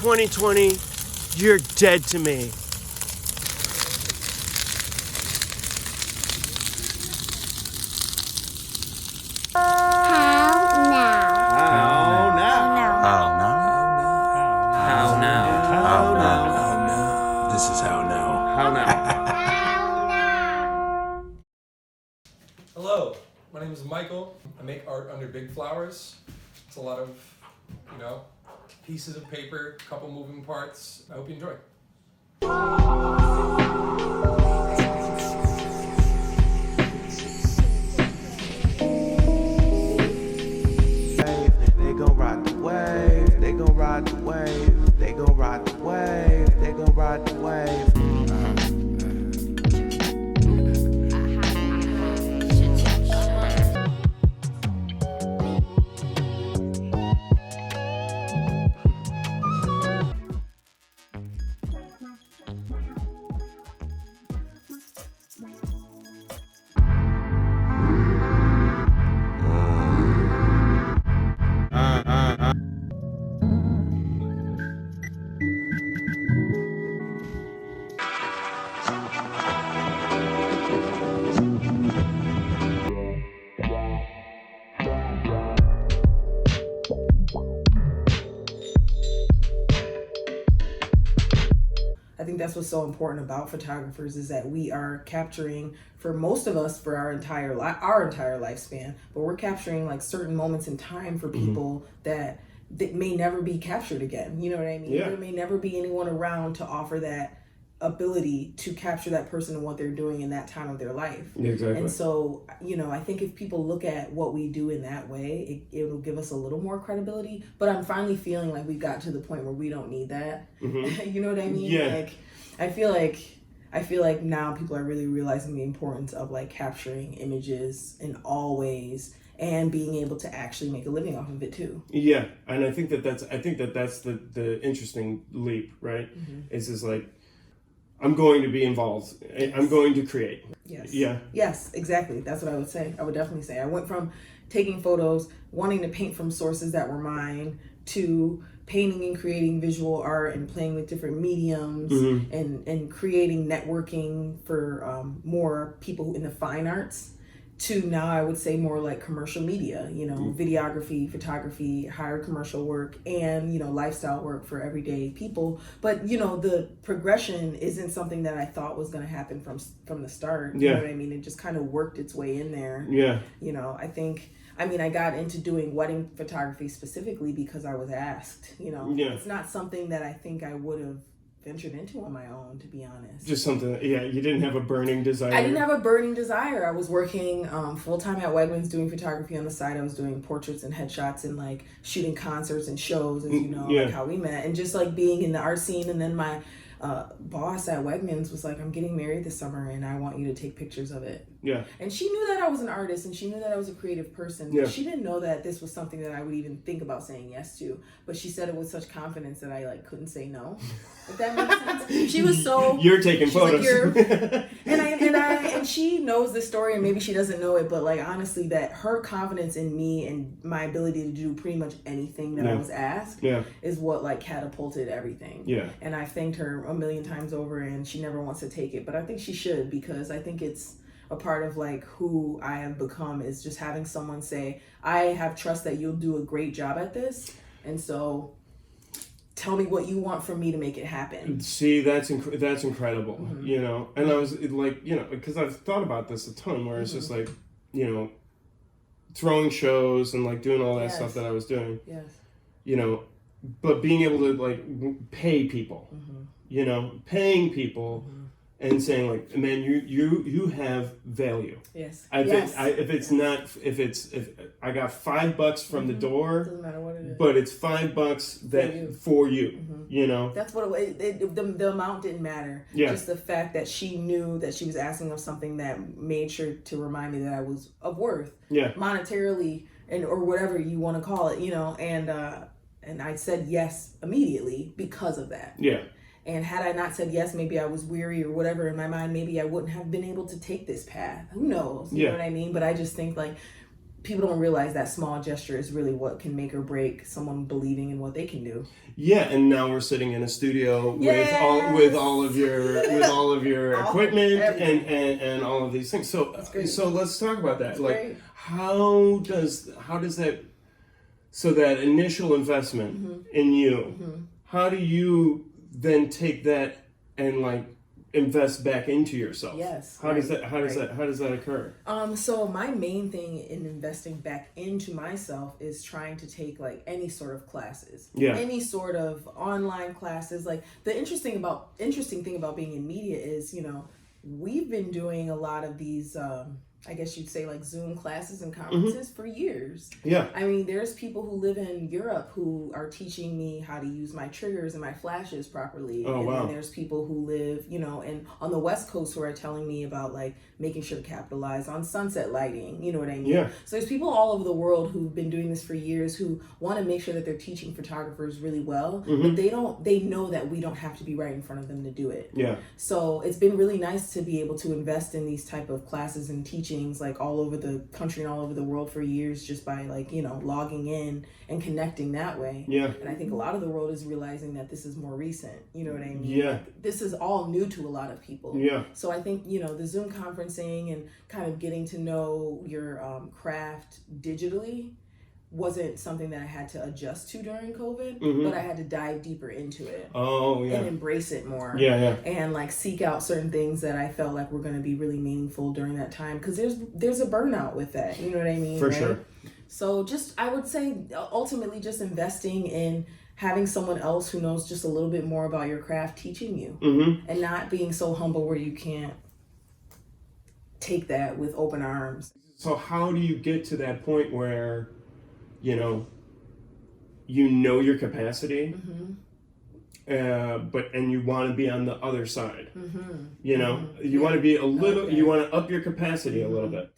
2020, you're dead to me. This is how now. How now? Hello, my name is Michael. I make art under big flowers. It's a lot of, pieces of paper, a couple moving parts. I hope you enjoy. They gon' ride the wave, they gon' ride the wave, they gon' ride the wave, they gon' ride the wave. I think that's what's so important about photographers is that we are capturing, for most of us, for our entire lifespan, but we're capturing like certain moments in time for people that may never be captured again. You know what I mean? Yeah. There may never be anyone around to offer that ability to capture that person and what they're doing in that time of their life. Exactly. And so, I think if people look at what we do in that way, it'll give us a little more credibility. But I'm finally feeling like we've got to the point where we don't need that. You know what I mean? Yeah. Like, I feel like now people are really realizing the importance of like capturing images in all ways and being able to actually make a living off of it too. Yeah, and I think that's the interesting leap, right? Is like, I'm going to be involved. Yes. I'm going to create. Yes. Yeah. Yes, exactly. That's what I would say. I would definitely say. I went from taking photos, wanting to paint from sources that were mine, to painting and creating visual art and playing with different mediums and creating networking for more people in the fine arts, to now I would say more like commercial media, videography, photography, higher commercial work, and, lifestyle work for everyday people. But, the progression isn't something that I thought was going to happen from the start. You know what I mean? It just kind of worked its way in there. Yeah. I got into doing wedding photography specifically because I was asked, It's not something that I think I would have ventured into on my own, to be honest. Just something, you didn't have a burning desire. I didn't have a burning desire. I was working full-time at Wegmans doing photography on the side. I was doing portraits and headshots and like shooting concerts and shows, as you know, like how we met, and just like being in the art scene. And then my boss at Wegmans was like, I'm getting married this summer and I want you to take pictures of it. Yeah. And she knew that I was an artist and she knew that I was a creative person. Yeah. But she didn't know that this was something that I would even think about saying yes to. But she said it with such confidence that I like couldn't say no. If that makes sense. She was so... You're taking photos. Like, and she knows this story and maybe she doesn't know it, but like honestly, that her confidence in me and my ability to do pretty much anything that I was asked is what like catapulted everything. Yeah. And I thanked her a million times over, and she never wants to take it, but I think she should, because I think it's a part of like who I have become, is just having someone say, I have trust that you'll do a great job at this, and so tell me what you want from me to make it happen. See, that's incredible, and I was like, because I've thought about this a ton, where it's just like, throwing shows and like doing all that stuff that I was doing, but being able to like pay people, paying people and saying like, man, you have value. Yes. If I got $5 from the door, Doesn't matter what it is. but it's $5 for you. That's what the amount didn't matter. Yeah. Just the fact that she knew that she was asking of something that made sure to remind me that I was of worth. Yeah. Monetarily or whatever you want to call it, and I said yes immediately because of that. Yeah. And had I not said yes, maybe I was weary or whatever in my mind, maybe I wouldn't have been able to take this path. Who knows? You know what I mean? But I just think like people don't realize that small gesture is really what can make or break someone believing in what they can do. Yeah, and now we're sitting in a studio Yes! with all of your equipment and all of these things. So let's talk about that. That's like great. how does that, so that initial investment in you, how do you then take that and like invest back into yourself? Yes. How does that occur? So my main thing in investing back into myself is trying to take like any sort of classes. Yeah. Any sort of online classes. Like the interesting thing about being in media is, you know, we've been doing a lot of these I guess you'd say like Zoom classes and conferences for years. Yeah. I mean, there's people who live in Europe who are teaching me how to use my triggers and my flashes properly. Oh, and wow. then there's people who live, you know, and on the West Coast who are telling me about like making sure to capitalize on sunset lighting. You know what I mean? Yeah. So there's people all over the world who've been doing this for years who want to make sure that they're teaching photographers really well, but they know that we don't have to be right in front of them to do it. Yeah. So it's been really nice to be able to invest in these type of classes and teachings like all over the country and all over the world for years, just by like, you know, logging in and connecting that way. Yeah. And I think a lot of the world is realizing that this is more recent. You know what I mean? Yeah. Like, this is all new to a lot of people. Yeah. So I think, you know, the Zoom conferencing and kind of getting to know your craft digitally wasn't something that I had to adjust to during COVID, but I had to dive deeper into it. Oh, yeah. And embrace it more. Yeah. And like seek out certain things that I felt like were going to be really meaningful during that time, because there's a burnout with that. You know what I mean? For right? sure. So just, I would say ultimately just investing in having someone else who knows just a little bit more about your craft teaching you, and not being so humble where you can't take that with open arms. So how do you get to that point where, you know your capacity, but you want to be on the other side. You know, you want to be a little, you want to up your capacity a little bit.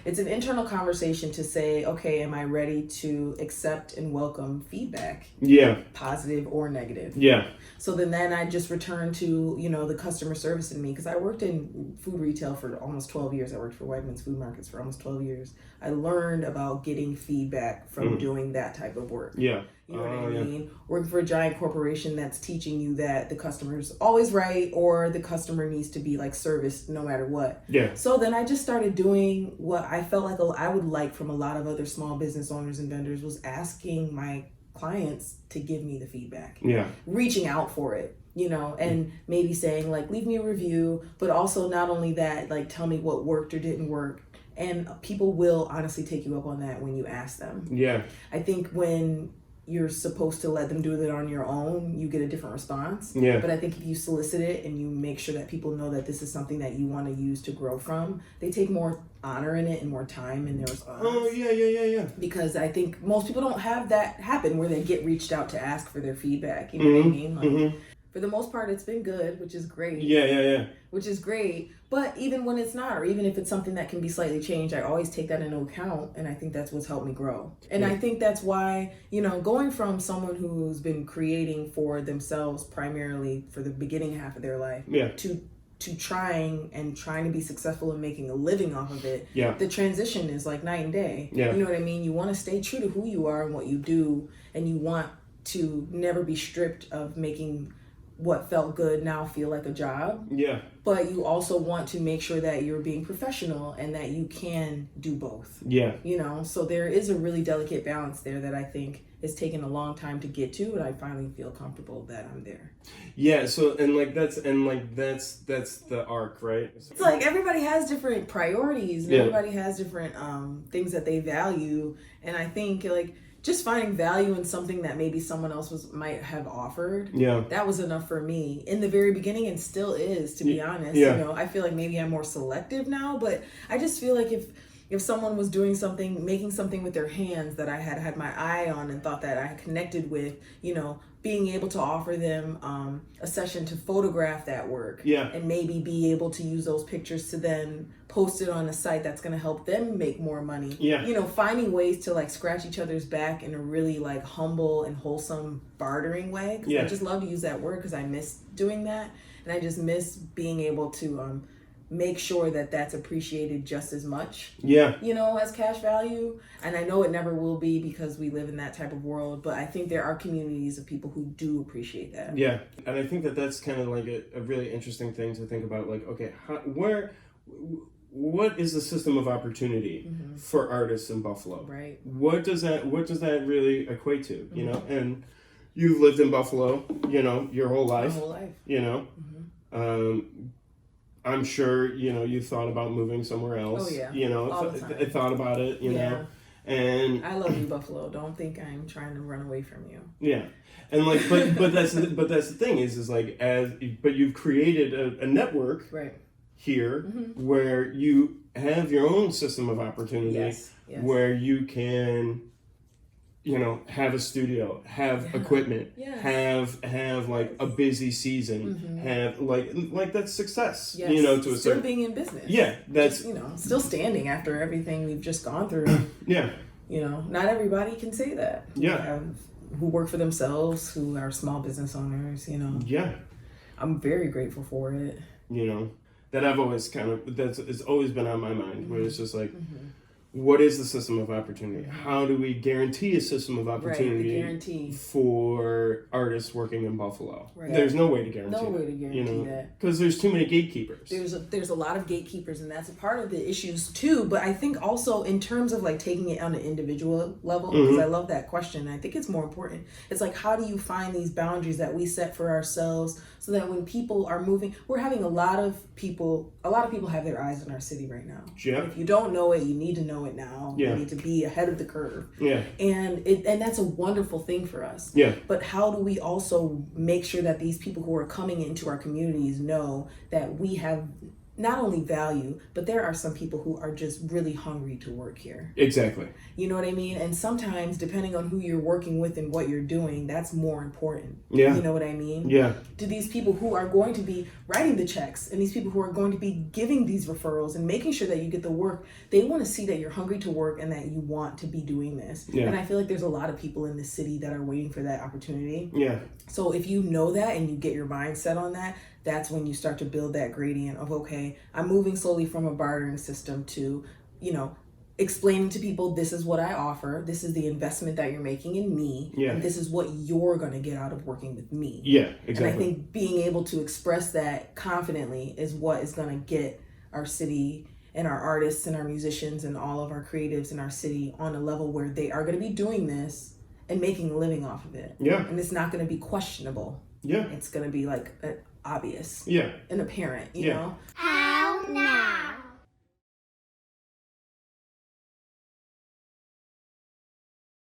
It's an internal conversation to say, okay, am I ready to accept and welcome feedback? Yeah. Positive or negative. Yeah. So then I just returned to, you know, the customer service in me, because I worked in food retail for almost 12 years. I worked for Wegmans Food Markets for almost 12 years. I learned about getting feedback from doing that type of work. Yeah. You know what I mean? Working for a giant corporation that's teaching you that the customer's always right, or the customer needs to be like serviced no matter what. Yeah. So then I just started doing what I felt like I would like from a lot of other small business owners and vendors, was asking my clients to give me the feedback. Yeah. Reaching out for it, you know, and maybe saying like, leave me a review, but also not only that, like tell me what worked or didn't work. And people will honestly take you up on that when you ask them. Yeah. I think when you're supposed to let them do it on your own, you get a different response. Yeah. But I think if you solicit it and you make sure that people know that this is something that you want to use to grow from, they take more honor in it and more time in their response. Oh, yeah. Because I think most people don't have that happen where they get reached out to ask for their feedback. You know what I mean? Like, for the most part, it's been good, which is great. Yeah. Which is great. But even when it's not, or even if it's something that can be slightly changed, I always take that into account. And I think that's what's helped me grow. And I think that's why, you know, going from someone who's been creating for themselves primarily for the beginning half of their life to trying to be successful and making a living off of it, the transition is like night and day. Yeah. You know what I mean? You want to stay true to who you are and what you do, and you want to never be stripped of making what felt good now feel like a job. Yeah. But you also want to make sure that you're being professional and that you can do both. Yeah. You know, so there is a really delicate balance there that I think is taking a long time to get to, and I finally feel comfortable that I'm there. Yeah, so that's the arc, right? It's like everybody has different priorities and everybody has different things that they value, and I think like just finding value in something that maybe someone else might have offered. Yeah. That was enough for me in the very beginning, and still is, to be honest. Yeah. You know, I feel like maybe I'm more selective now, but I just feel like if someone was doing something, making something with their hands that I had my eye on and thought that I connected with, you know, being able to offer them a session to photograph that work, and maybe be able to use those pictures to then post it on a site that's going to help them make more money. Yeah. You know, finding ways to like scratch each other's back in a really like humble and wholesome bartering way. Cause I just love to use that word because I miss doing that, and I just miss being able to make sure that that's appreciated just as much, Yeah. as cash value. And I know it never will be because we live in that type of world, but I think there are communities of people who do appreciate that. Yeah. And I think that that's kind of like a really interesting thing to think about. Like, okay, what is the system of opportunity for artists in Buffalo? Right. What does that really equate to? You know, and you've lived in Buffalo, your whole life. My whole life. I'm sure, you thought about moving somewhere else. Oh, yeah. All the time. Thought about it, know. And I love you, Buffalo. Don't think I'm trying to run away from you. Yeah. And like but that's the thing is like but you've created a network right here where you have your own system of opportunity yes. where you can have a studio, have equipment, have like a busy season, have like that's success. Yes. To a still certain being in business. Yeah, that's just, still standing after everything we've just gone through. Yeah. Not everybody can say that. Yeah. Who work for themselves, who are small business owners. Yeah. I'm very grateful for it. That I've always it's always been on my mind where it's just like. What is the system of opportunity? How do we guarantee a system of opportunity guarantee. for artists working in Buffalo? Right. There's no way to guarantee No way to guarantee that. Because there's too many gatekeepers. There's a lot of gatekeepers, and that's a part of the issues too. But I think also in terms of like taking it on an individual level, because I love that question. I think it's more important. It's like, how do you find these boundaries that we set for ourselves so that when people are moving, we're having a lot of people have their eyes on our city right now. Yeah. If you don't know it, you need to know it now. Yeah. You need to be ahead of the curve. Yeah. And that's a wonderful thing for us. Yeah. But how do we also make sure that these people who are coming into our communities know that we have not only value, but there are some people who are just really hungry to work here. Exactly. You know what I mean? And sometimes, depending on who you're working with and what you're doing, that's more important. Yeah. You know what I mean? Yeah. To these people who are going to be writing the checks and these people who are going to be giving these referrals and making sure that you get the work, they want to see that you're hungry to work and that you want to be doing this. Yeah. And I feel like there's a lot of people in the city that are waiting for that opportunity. Yeah. So if you know that and you get your mind set on that, that's when you start to build that gradient of, okay, I'm moving slowly from a bartering system to, explaining to people, this is what I offer. This is the investment that you're making in me. Yeah. And this is what you're going to get out of working with me. Yeah, exactly. And I think being able to express that confidently is what is going to get our city and our artists and our musicians and all of our creatives in our city on a level where they are going to be doing this and making a living off of it. Yeah. And it's not going to be questionable. Yeah. It's going to be like obvious. Yeah. And apparent, you know? How now?